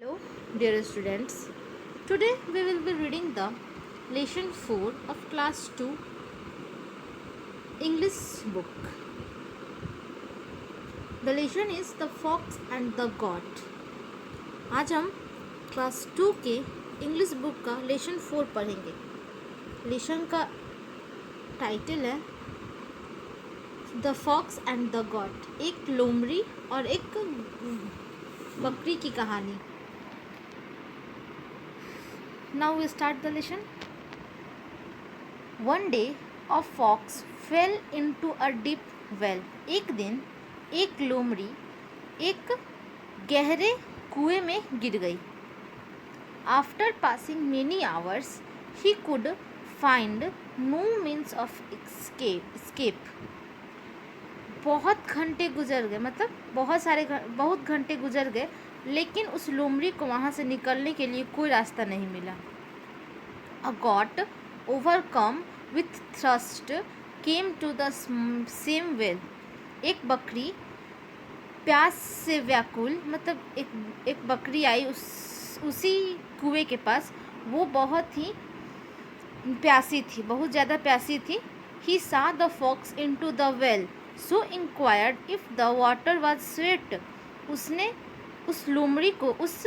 Hello, dear students. Today we will be reading the lesson 4 of class 2 English book. The lesson is The Fox and the Goat. आज हम class 2 के English book का lesson 4 पढ़ेंगे. Lesson का title है the fox and the goat. एक लोमड़ी और एक बकरी की कहानी. Now we start the lesson. One day, a fox fell into a deep well. एक दिन एक लोमड़ी एक गहरे कुएं में गिर गई. After passing many hours, he could find no means of escape. बहुत घंटे गुजर गए, मतलब बहुत घंटे गुजर गए, लेकिन उस लोमड़ी को वहाँ से निकलने के लिए कोई रास्ता नहीं मिला. A goat, overcome with thirst, came to the same well. एक बकरी प्यास से व्याकुल, मतलब एक बकरी आई उसी कुएं के पास. वो बहुत ही प्यासी थी, बहुत ज़्यादा प्यासी थी. He saw the fox into the well, so inquired if the water was sweet. उसने उस लोमड़ी को उस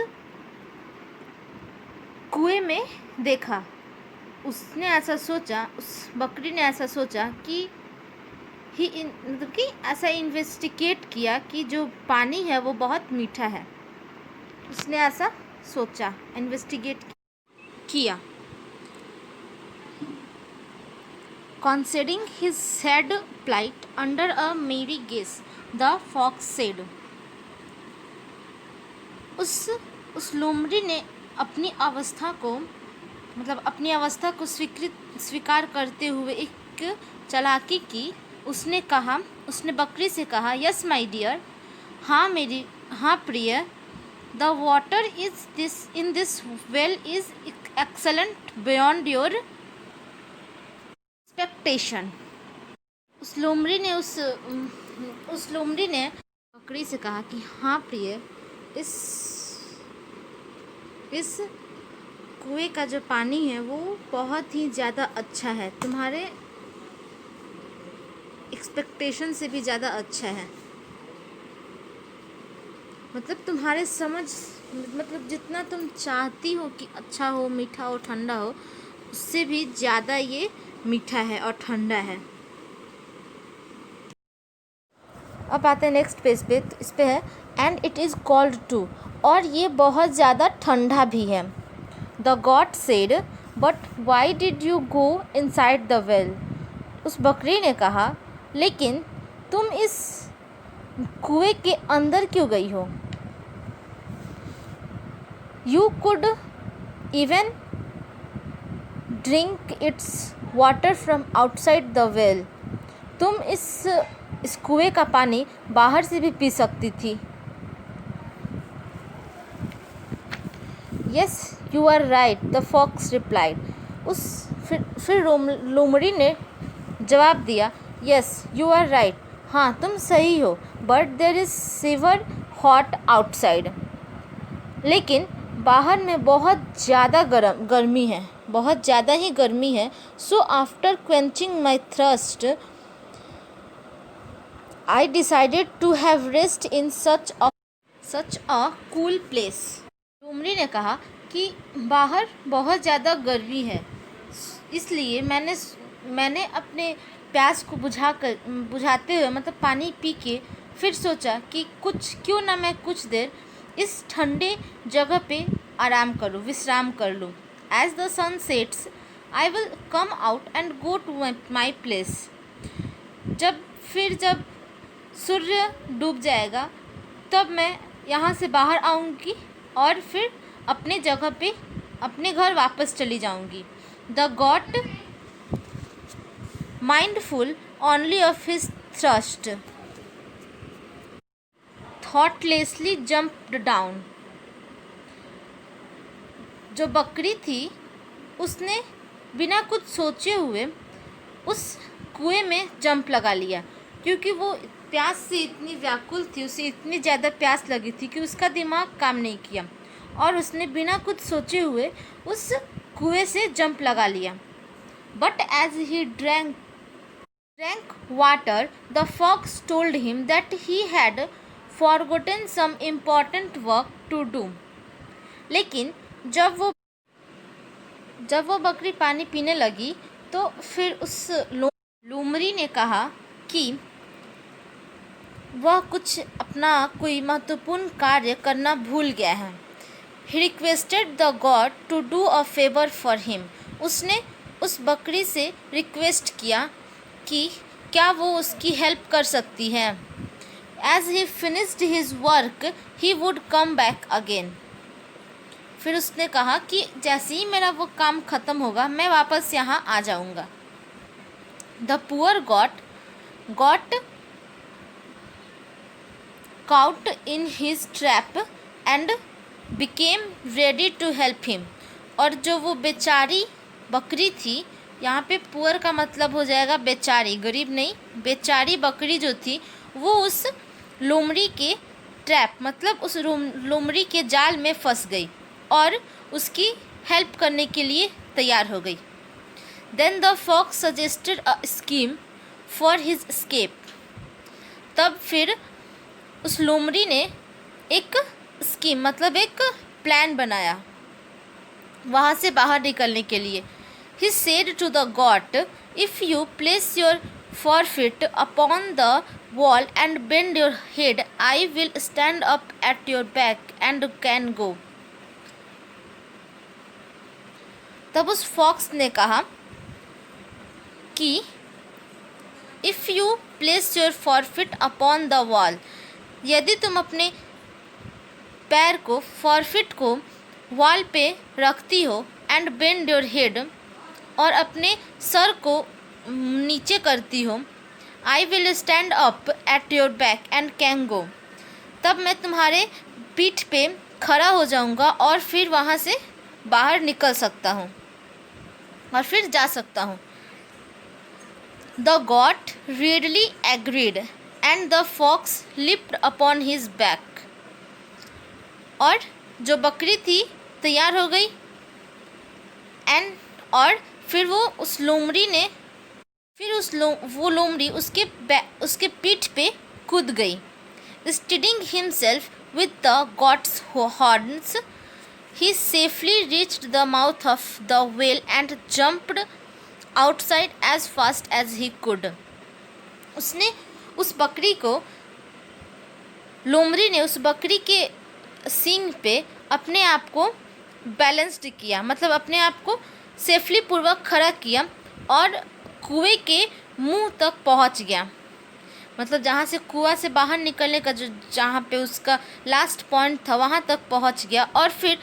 कुएं में देखा. उसने ऐसा सोचा, उस बकरी ने ऐसा सोचा कि मतलब कि ऐसा इन्वेस्टिगेट किया कि जो पानी है वो बहुत मीठा है. उसने ऐसा सोचा, इन्वेस्टिगेट किया. Considering his sad plight under a merry gaze, the fox said. उस लोमड़ी ने अपनी अवस्था को स्वीकार करते हुए एक चालाकी की. उसने बकरी से कहा, यस माई डियर, हाँ प्रिय, the water in this well is excellent beyond your expectation. उस लोमड़ी ने बकरी से कहा कि हाँ प्रिय, इस कुएं का जो पानी है वो बहुत ही ज़्यादा अच्छा है, तुम्हारे एक्सपेक्टेशन से भी ज़्यादा अच्छा है. मतलब तुम्हारे मतलब जितना तुम चाहती हो कि अच्छा हो, मीठा हो, ठंडा हो, उससे भी ज़्यादा ये मीठा है और ठंडा है. अब आते हैं नेक्स्ट पेज पे. तो इस पे है and it is cold too, और ये बहुत ज़्यादा ठंडा भी है. The goat said, but why did you go inside the well. उस बकरी ने कहा, लेकिन तुम इस कुएं के अंदर क्यों गई हो. You could even drink it's water from outside the well. तुम इस कुएं का पानी बाहर से भी पी सकती थी. Yes you are right, the fox replied. फिर लोमड़ी ने जवाब दिया, यस यू आर राइट, हाँ तुम सही हो, but there is sewer hot outside. लेकिन बाहर में बहुत ज़्यादा गर्मी है, बहुत ज़्यादा ही गर्मी है. So after quenching my thrust I decided to have rest in such a cool place. लोमड़ी ने कहा कि बाहर बहुत ज़्यादा गर्मी है, इसलिए मैंने अपने प्यास को बुझाते हुए, मतलब पानी पी के, फिर सोचा कि क्यों ना मैं कुछ देर इस ठंडे जगह पे विश्राम कर लूँ. As the sun sets, I will come out and go to my place. जब सूर्य डूब जाएगा तब मैं यहाँ से बाहर आऊँगी और फिर अपने जगह पे अपने घर वापस चली जाऊँगी. The goat mindful only of his thirst thoughtlessly jumped down. जो बकरी थी उसने बिना कुछ सोचे हुए उस कुएं में जंप लगा लिया, क्योंकि वो प्यास से इतनी व्याकुल थी, उसे इतनी ज़्यादा प्यास लगी थी कि उसका दिमाग काम नहीं किया. और उसने बिना कुछ सोचे हुए उस कुएं से जंप लगा लिया। But as he drank water, the fox told him that he had forgotten some important work to do. लेकिन जब वो बकरी पानी पीने लगी तो फिर उस लोमड़ी ने कहा कि वह कुछ अपना कोई महत्वपूर्ण कार्य करना भूल गया है। He requested the god to do a favor for him. उसने उस बकरी से रिक्वेस्ट किया कि क्या वो उसकी हेल्प कर सकती है। As he finished his work, he would come back again. फिर उसने कहा कि जैसे ही मेरा वो काम ख़त्म होगा मैं वापस यहाँ आ जाऊँगा। The poor got caught in his trap and became ready to help him. और जो वो बेचारी बकरी थी, यहाँ पे पुअर का मतलब हो जाएगा बेचारी, गरीब नहीं, बेचारी बकरी जो थी वो उस लोमड़ी के ट्रैप मतलब उस लोमड़ी के जाल में फंस गई और उसकी हेल्प करने के लिए तैयार हो गई। Then the fox suggested a scheme for his escape. तब फिर उस लोमड़ी ने एक स्कीम मतलब एक प्लान बनाया वहाँ से बाहर निकलने के लिए. He said to the goat, if you place your forefoot upon the wall and bend your head, I will stand up at your back and can go. तब उस फॉक्स ने कहा कि if you place your forfeit upon the wall, यदि तुम अपने पैर को फॉरफिट को वॉल पे रखती हो एंड बेंड योर हेड और अपने सर को नीचे करती हो, I will stand up at your back and can go, तब मैं तुम्हारे पीठ पे खड़ा हो जाऊंगा और फिर वहाँ से बाहर निकल सकता हूँ और फिर जा सकता हूँ. The got readily agreed and the fox leaped upon his back. और जो बकरी थी तैयार हो गई और फिर वो उस लोमड़ी ने वो लोमड़ी उसके पीठ पे कूद गई. Steadying himself with the goat's horns, he safely reached the mouth of the well and jumped outside as fast as he could. उसने उस बकरी को लोमड़ी ने उस बकरी के सींग पे अपने आप को बैलेंस्ड किया मतलब अपने आप को सेफली पूर्वक खड़ा किया और कुएं के मुंह तक पहुंच गया. मतलब जहाँ से कुआं से बाहर निकलने का जहाँ पे उसका लास्ट पॉइंट था वहाँ तक पहुँच गया और फिर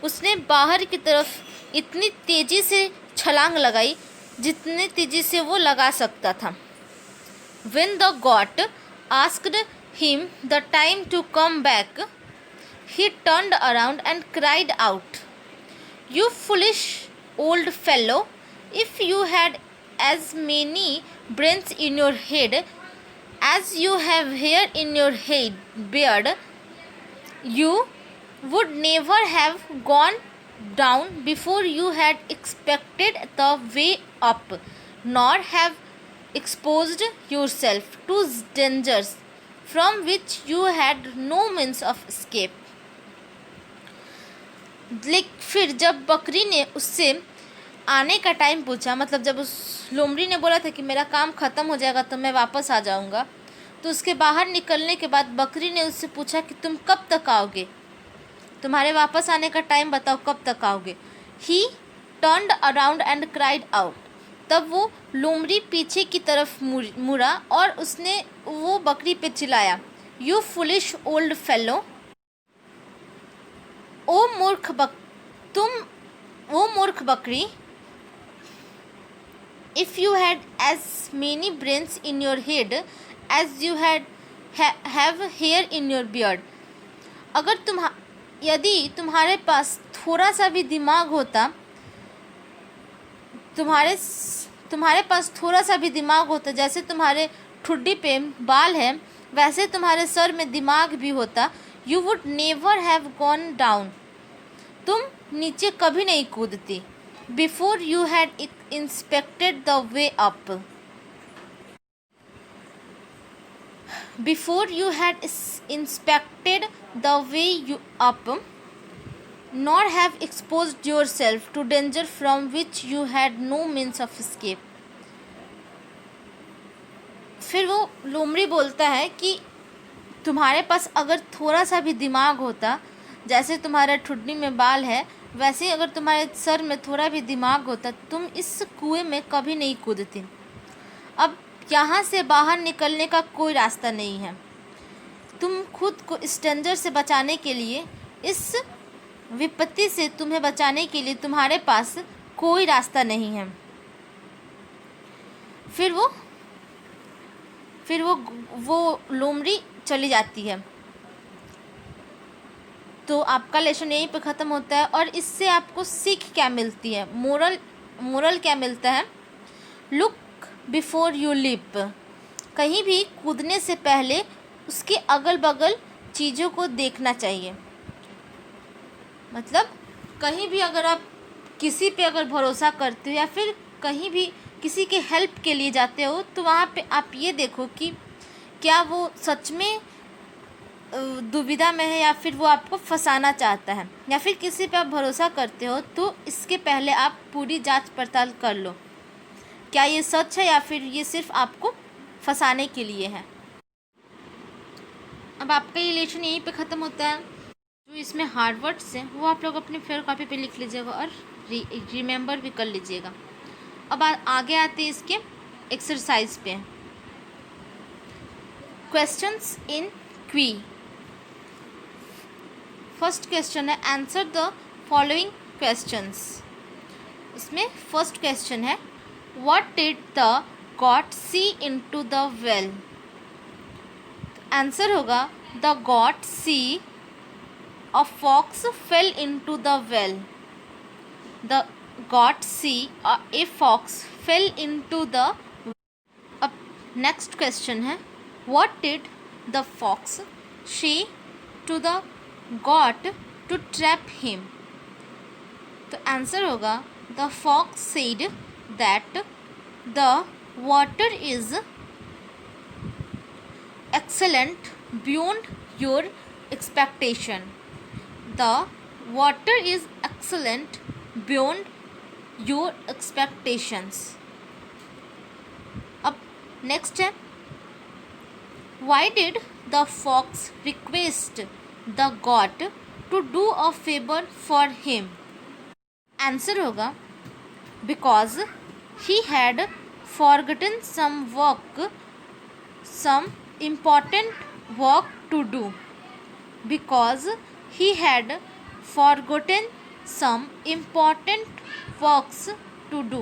उसने बाहर की तरफ इतनी तेज़ी से छलांग लगाई जितनी तेज़ी से वो लगा सकता था. When the goat asked him the time to come back, he turned around and cried out, "You foolish old fellow, if you had as many brains in your head as you have hair in your beard, you would never have gone down before you had expected the way up, nor have exposed yourself to dangers from which you had no means of escape." फिर जब बकरी ने उससे आने का time पूछा मतलब जब उस लोमड़ी ने बोला था कि मेरा काम ख़त्म हो जाएगा तो मैं वापस आ जाऊंगा, तो उसके बाहर निकलने के बाद बकरी ने उससे पूछा कि तुम कब तक आओगे, तुम्हारे वापस आने का टाइम बताओ कब तक आओगे. ही turned around and cried out. तब वो लोमड़ी पीछे की तरफ मुड़ा और उसने वो बकरी पे चिल्लाया, "यू फुलिश ओल्ड फेलो, ओ मूर्ख बकरी, if you had as many brains in your head as you have hair in your beard." यदि तुम्हारे पास थोड़ा सा भी दिमाग होता तुम्हारे पास थोड़ा सा भी दिमाग होता जैसे तुम्हारे ठुड्डी पे बाल है वैसे तुम्हारे सर में दिमाग भी होता, you would never have gone down, तुम नीचे कभी नहीं कूदती। Before you had inspected the way up. Before you had inspected the way you up, nor have exposed yourself to danger from which you had no means of escape. फिर वो लोमड़ी बोलता है कि तुम्हारे पास अगर थोड़ा सा भी दिमाग होता, जैसे तुम्हारे ठुड्डी में बाल है वैसे ही अगर तुम्हारे सर में थोड़ा भी दिमाग होता, तुम इस कुएं में कभी नहीं कूदती। अब यहाँ से बाहर निकलने का कोई रास्ता नहीं है। तुम खुद को इस डेंजर से बचाने के लिए, इस विपत्ति से तुम्हें बचाने के लिए तुम्हारे पास कोई रास्ता नहीं है। फिर वो लोमड़ी चली जाती है। तो आपका लेसन यहीं पे ख़त्म होता है। और इससे आपको सीख क्या मिलती है, मोरल क्या मिलता है? Look before you lip. कहीं भी कूदने से पहले उसके अगल बगल चीज़ों को देखना चाहिए। मतलब कहीं भी अगर आप किसी पे अगर भरोसा करते हो या फिर कहीं भी किसी के हेल्प के लिए जाते हो, तो वहाँ पे आप ये देखो कि क्या वो सच में दुविधा में है या फिर वो आपको फंसाना चाहता है। या फिर किसी पे आप भरोसा करते हो तो इसके पहले आप पूरी जांच पड़ताल कर लो, क्या ये सच है या फिर ये सिर्फ आपको फंसाने के लिए है। अब आपका ये लेसन यहीं पे ख़त्म होता है। जो इसमें हार्ड वर्ड्स हैं वो आप लोग अपनी फेयर कॉपी पे लिख लीजिएगा और रिमेंबर भी कर लीजिएगा। अब आगे आते हैं इसके एक्सरसाइज पे। क्वेश्चंस इन क्वी। फर्स्ट क्वेश्चन है आंसर द फॉलोइंग क्वेश्चंस। इसमें फर्स्ट क्वेश्चन है what did the goat see into the well. Answer होगा the goat see a fox fell into the well. The goat see a fox fell into the. अब next question है what did the fox say to the goat to trap him. तो answer होगा the fox said that the water is excellent beyond your expectation. The water is excellent beyond your expectations. अब next है why did the fox request the god to do a favor for him? Answer होगा because he had forgotten some important work to do. Because he had forgotten some important works to do.